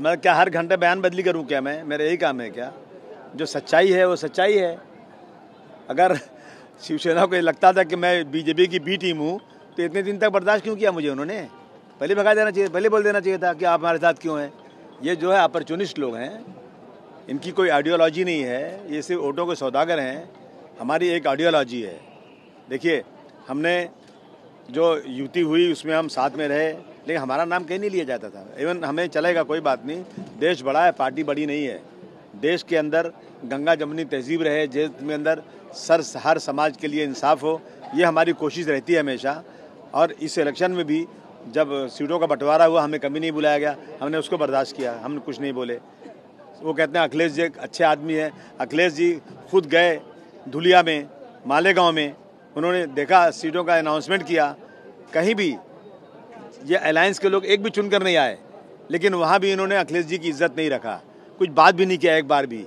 मैं क्या हर घंटे बयान बदली करूं क्या? मैं मेरा यही काम है क्या? जो सच्चाई है वो सच्चाई है। अगर शिवसेना को ये लगता था कि मैं बीजेपी की बी टीम हूँ तो इतने दिन तक बर्दाश्त क्यों किया मुझे? उन्होंने पहले भगा देना चाहिए, पहले बोल देना चाहिए था कि आप हमारे साथ क्यों हैं। ये जो है अपॉर्चुनिस्ट लोग हैं, इनकी कोई आइडियोलॉजी नहीं है, ये सिर्फ वोटों के सौदागर हैं। हमारी एक आइडियोलॉजी है। देखिए, हमने जो युति हुई उसमें हम साथ में रहे, लेकिन हमारा नाम कहीं नहीं लिया जाता था। इवन हमें चलेगा, कोई बात नहीं, देश बड़ा है, पार्टी बड़ी नहीं है। देश के अंदर गंगा जमुनी तहजीब रहे, जिसमें अंदर हर समाज के लिए इंसाफ हो, ये हमारी कोशिश रहती है हमेशा। और इस इलेक्शन में भी जब सीटों का बंटवारा हुआ, हमें कभी नहीं बुलाया गया, हमने उसको बर्दाश्त किया, हमने कुछ नहीं बोले। वो कहते हैं अखिलेश जी अच्छे आदमी है। अखिलेश जी खुद गए धुलिया में, मालेगांव में, उन्होंने देखा, सीटों का अनाउंसमेंट किया, कहीं भी ये अलायंस के लोग एक भी चुनकर नहीं आए, लेकिन वहाँ भी इन्होंने अखिलेश जी की इज्जत नहीं रखा, कुछ बात भी नहीं किया एक बार भी।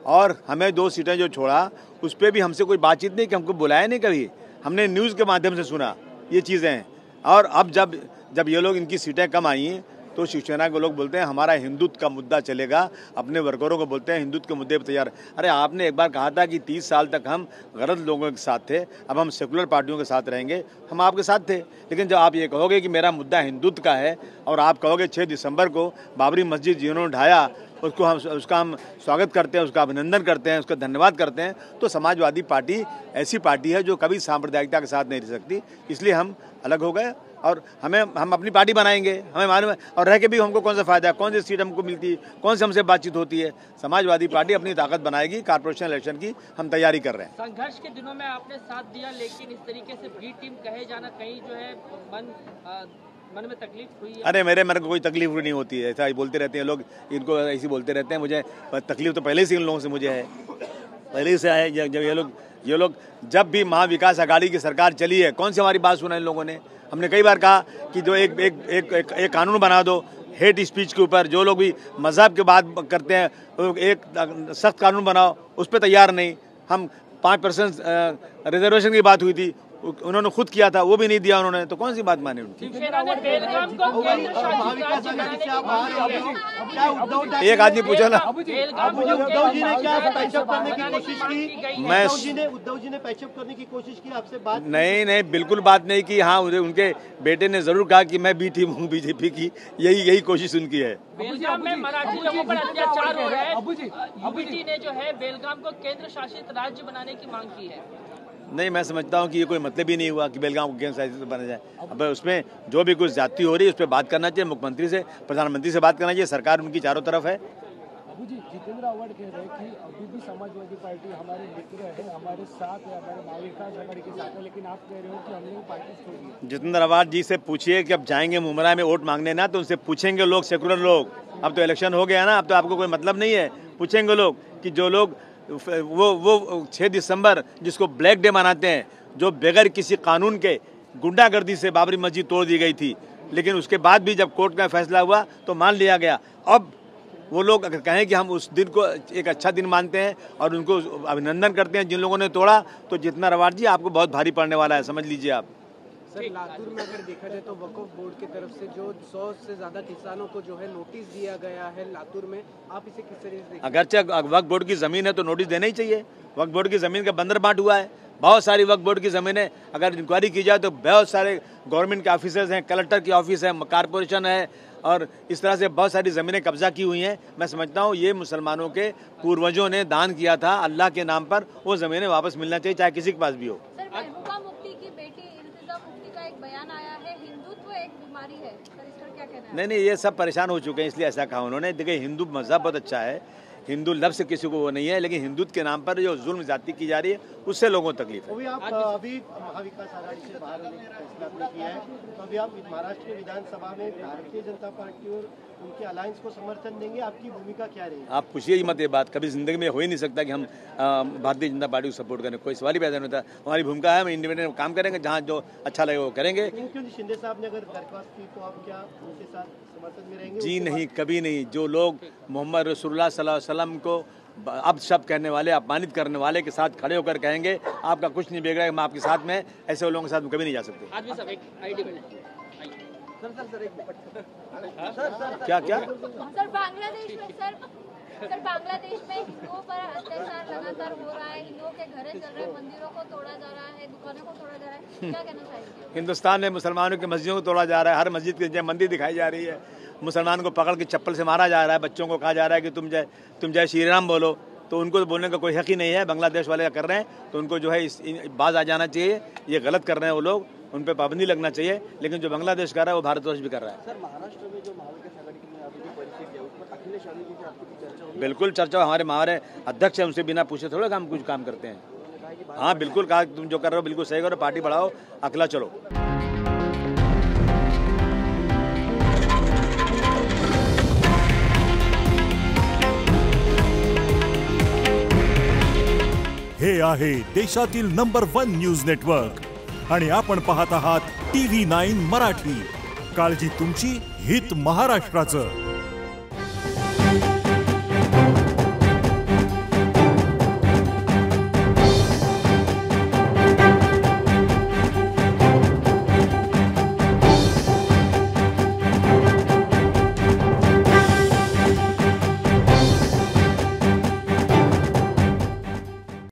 और हमें 2 सीटें जो छोड़ा उस पर भी हमसे कोई बातचीत नहीं कि हमको बुलाया नहीं कभी, हमने न्यूज़ के माध्यम से सुना ये चीज़ें। और अब जब ये लोग, इनकी सीटें कम आई तो शिवसेना के लोग बोलते हैं हमारा हिंदुत्व का मुद्दा चलेगा, अपने वर्करों को बोलते हैं हिंदुत्व के मुद्दे पर तैयार। अरे आपने एक बार कहा था कि 30 साल तक हम गलत लोगों के साथ थे, अब हम सेकुलर पार्टियों के साथ रहेंगे। हम आपके साथ थे, लेकिन जब आप ये कहोगे कि मेरा मुद्दा हिंदुत्व का है और आप कहोगे 6 दिसंबर को बाबरी मस्जिद जिन्होंने ढाया उसका हम स्वागत करते हैं, उसका अभिनंदन करते हैं, उसका धन्यवाद करते हैं, तो समाजवादी पार्टी ऐसी पार्टी है जो कभी सांप्रदायिकता के साथ नहीं रह सकती। इसलिए हम अलग हो गए और हम अपनी पार्टी बनाएंगे। हमें मालूम है, और रह के भी हमको कौन सा फायदा है, कौन सी सीट हमको मिलती है, कौन से हमसे बातचीत होती है। समाजवादी पार्टी अपनी ताकत बनाएगी। कॉर्पोरेशन इलेक्शन की हम तैयारी कर रहे हैं। संघर्ष के दिनों में आपने साथ दिया, लेकिन इस तरीके से बी टीम कहे जाना कहीं जो है मन में तकलीफ हुई? अरे मेरे को कोई तकलीफ नहीं होती है, ऐसा ही बोलते रहते हैं लोग, इनको ऐसी बोलते रहते हैं। मुझे तकलीफ तो पहले से इन लोगों से मुझे है, पहले से है। जब ये लोग जब भी महाविकास आघाड़ी की सरकार चली है, कौन सी हमारी बात सुना इन लोगों ने? हमने कई बार कहा कि जो एक कानून बना दो हेट स्पीच के ऊपर, जो लोग भी मजहब की बात करते हैं एक सख्त कानून बनाओ, उस पर तैयार नहीं। हम 5% रिजर्वेशन की बात हुई थी, उन्होंने खुद किया था, वो भी नहीं दिया उन्होंने, तो कौन सी बात माने उनकी? एक आदमी पूछा ना, उद्धव जी ने क्या पैचअप करने की कोशिश की? उद्धव जी ने पैचअप करने की कोशिश की, आपसे बात? नहीं, बिल्कुल बात नहीं की। हाँ, उनके बेटे ने जरूर कहा कि मैं बी टीम हूँ बीजेपी की, यही कोशिश उनकी है। बेलगाम में मराठी लोगों पर अत्याचार हो रहा है, यूपीटी ने जो है बेलगाम को केंद्र शासित राज्य बनाने की मांग की है। नहीं, मैं समझता हूँ कि ये कोई मतलब ही नहीं हुआ कि बेलगाम को केंद्र शासित बना जाए। अब उसमें जो भी कुछ ज्यादती हो रही है उस पर बात करना चाहिए, मुख्यमंत्री से, प्रधानमंत्री से बात करना चाहिए। सरकार उनकी चारों तरफ है। अबू जी, जितेंद्र आव्हाड कह रहे हैं कि अभी भी समाजवादी पार्टी हमारे मित्र है, हमारे साथ है, हमारे महाविकास आघाड़ी के साथ है, लेकिन आप कह रहे हो कि हमने पार्टी छोड़ दी। जितेंद्र आव्हाड जी से पूछिए कि अब जाएंगे मुमरा में वोट मांगने ना, तो उनसे पूछेंगे लोग, सेकुलर लोग। अब तो इलेक्शन हो गया ना, अब तो आपको कोई मतलब नहीं है। पूछेंगे लोग कि जो लोग वो 6 दिसंबर जिसको ब्लैक डे मनाते हैं, जो बगैर किसी कानून के गुंडागर्दी से बाबरी मस्जिद तोड़ दी गई थी, लेकिन उसके बाद भी जब कोर्ट का फैसला हुआ तो मान लिया गया। अब वो लोग अगर कहें कि हम उस दिन को एक अच्छा दिन मानते हैं और उनको अभिनंदन करते हैं जिन लोगों ने तोड़ा, तो जितेंद्र आव्हाड जी आपको बहुत भारी पड़ने वाला है, समझ लीजिए आप। सर, लातूर में अगर देखा जाए तो वक्फ बोर्ड की तरफ से जो 100 से ज्यादा किसानों को जो है नोटिस दिया गया है लातूर में, आप इसे किस तरीके से देखते हैं? अगरचे वक्फ बोर्ड की जमीन है तो नोटिस देना ही चाहिए। वक्फ बोर्ड की जमीन का बंदर बांट हुआ है, बहुत सारी वक्फ बोर्ड की जमीनें अगर इंक्वायरी की जाए तो बहुत सारे गवर्नमेंट के ऑफिसर्स हैं, कलेक्टर की ऑफिस है, कॉरपोरेशन है, और इस तरह से बहुत सारी ज़मीनें कब्जा की हुई हैं। मैं समझता हूँ ये मुसलमानों के पूर्वजों ने दान किया था अल्लाह के नाम पर, वो ज़मीनें वापस मिलना चाहिए, चाहे किसी के पास भी हो। सर, महबूबा मुफ्ती की बेटी इल्तिजा मुफ्ती का एक बयान आया है, हिंदुत्व एक बीमारी है, सर इस पर क्या कहना है? नहीं, ये सब परेशान हो चुके हैं, इसलिए ऐसा कहा उन्होंने। देखिए, हिंदू मजहब बहुत अच्छा है, हिंदू लफ्ज़ से किसी को वो नहीं है, लेकिन हिंदुत्व के नाम पर जो जुल्म जाति की जा रही है उससे लोगों को तकलीफ है। अभी महाविकास आघाड़ी से बाहर होने का फैसला आपने किया है, तो अभी आप महाराष्ट्र के विधानसभा में भारतीय जनता पार्टी और उनके अलायंस को समर्थन देंगे, आपकी भूमिका क्या रहेगी? आप पूछिए ही मत ये बात, कभी जिंदगी में हो ही नहीं सकता कि हम भारतीय जनता पार्टी को सपोर्ट करें, कोई सवाल ही पैदा नहीं होता। हमारी भूमिका है, हम इंडिपेंडेंट काम करेंगे, जहाँ जो अच्छा लगे वो करेंगे। क्योंकि शिंदे साहब ने अगर दरख्वास्त की तो आप क्या उनके साथ समर्थन में रहेंगे? जी नहीं, कभी नहीं। जो लोग मोहम्मद रसूलुल्लाह सल्लल्लाहु अलैहि वसल्लम को अब शब्द कहने वाले, अपमानित करने वाले के साथ खड़े होकर कहेंगे आपका कुछ नहीं बिगड़ा, हम आपके साथ में, ऐसे लोगों के साथ कभी नहीं जा सकते। क्या क्या सर बांग्लादेश में सर बांग्लादेश में हिंदुओं पर अत्याचार लगातार हो रहा है, हिंदुओं के घरे चल रहे, मंदिरों को तोड़ा जा रहा है, दुकानों को तोड़ा जा रहा है, क्या कहना चाहेंगे? हिंदुस्तान में मुसलमानों की मस्जिदों को तोड़ा जा रहा है, हर मस्जिद की मंदिर दिखाई जा रही है, मुसलमान को पकड़ के चप्पल से मारा जा रहा है, बच्चों को कहा जा रहा है कि तुम जय श्री राम बोलो, तो उनको तो बोलने का कोई हक ही नहीं है। बांग्लादेश वाले कर रहे हैं तो उनको जो है बाज आ जाना चाहिए, ये गलत कर रहे हैं वो लोग, उन पर पाबंदी लगना चाहिए। लेकिन जो बांग्लादेश कर रहा है वो भारतवर्ष भी कर रहा है। सर महाराष्ट्र में जो महाविकास आघाड़ी में अभी परिस्थिति है उस पर अखिलेश यादव जी से आपकी चर्चा हुई? बिल्कुल चर्चा, हमारे अध्यक्ष है, उनसे बिना पूछे थोड़ा हम कुछ काम करते हैं। हाँ बिल्कुल कहा, तुम जो कर रहे हो बिल्कुल सही करो, पार्टी बढ़ाओ, अकेला चलो। हे आहे देशातील नंबर 1 न्यूज नेटवर्क आणि आपण पाहत आहात TV9 मराठी। काळजी तुमची, हित महाराष्ट्राचं।